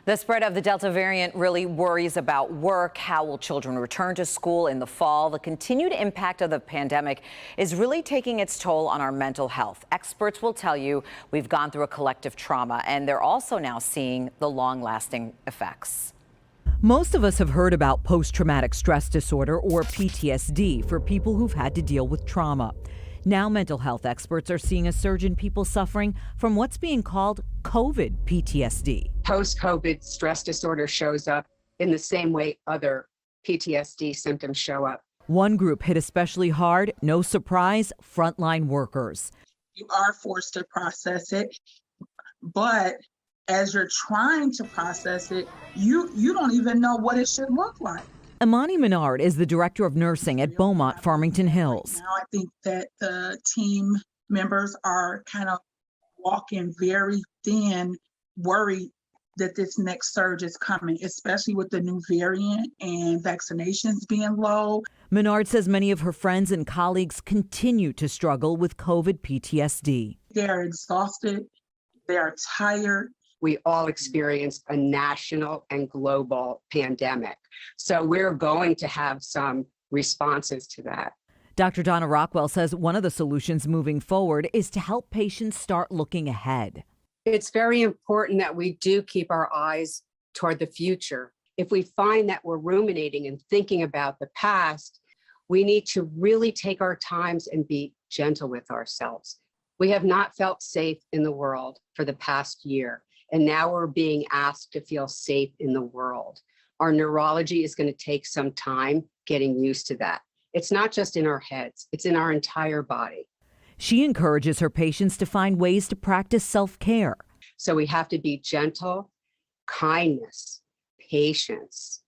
The spread of the Delta variant really worries about work. How will children return to school in the fall? The continued impact of the pandemic is really taking its toll on our mental health. Experts will tell you we've gone through a collective trauma, and they're also now seeing the long-lasting effects. Most of us have heard about post-traumatic stress disorder, or PTSD, for people who've had to deal with trauma. Now mental health experts are seeing a surge in people suffering from what's being called COVID PTSD. Post-COVID stress disorder shows up in the same way other PTSD symptoms show up. One group hit especially hard, no surprise, frontline workers. You are forced to process it, but as you're trying to process it, you don't even know what it should look like. Imani Menard is the director of nursing at Beaumont Farmington Hills. Now I think that the team members are kind of walking very thin, worried that this next surge is coming, especially with the new variant and vaccinations being low. Menard says many of her friends and colleagues continue to struggle with COVID PTSD. They're exhausted, they're tired. We all experienced a national and global pandemic. So we're going to have some responses to that. Dr. Donna Rockwell says one of the solutions moving forward is to help patients start looking ahead. It's very important that we do keep our eyes toward the future. If we find that we're ruminating and thinking about the past, we need to really take our times and be gentle with ourselves. We have not felt safe in the world for the past year. And now we're being asked to feel safe in the world. Our neurology is going to take some time getting used to that. It's not just in our heads, it's in our entire body. She encourages her patients to find ways to practice self-care. So we have to be gentle, kindness, patience.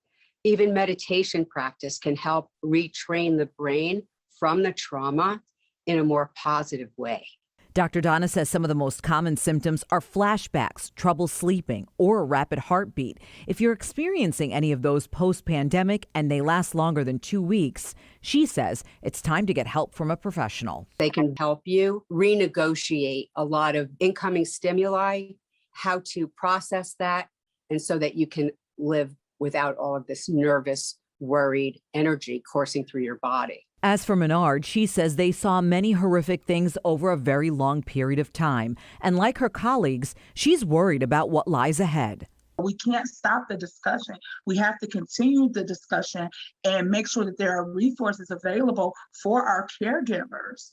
Even meditation practice can help retrain the brain from the trauma in a more positive way. Dr. Donna says some of the most common symptoms are flashbacks, trouble sleeping, or a rapid heartbeat. If you're experiencing any of those post-pandemic and they last longer than 2 weeks, she says it's time to get help from a professional. They can help you renegotiate a lot of incoming stimuli, how to process that, and so that you can live without all of this nervous, worried energy coursing through your body. As for Menard, she says they saw many horrific things over a very long period of time. And like her colleagues, she's worried about what lies ahead. We can't stop the discussion. We have to continue the discussion and make sure that there are resources available for our caregivers.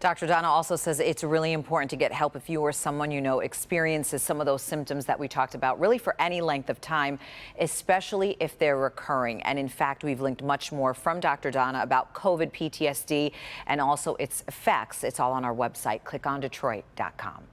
Dr. Donna also says it's really important to get help if you or someone you know experiences some of those symptoms that we talked about, really for any length of time, especially if they're recurring. And in fact, we've linked much more from Dr. Donna about COVID PTSD and also its effects. It's all on our website, clickondetroit.com.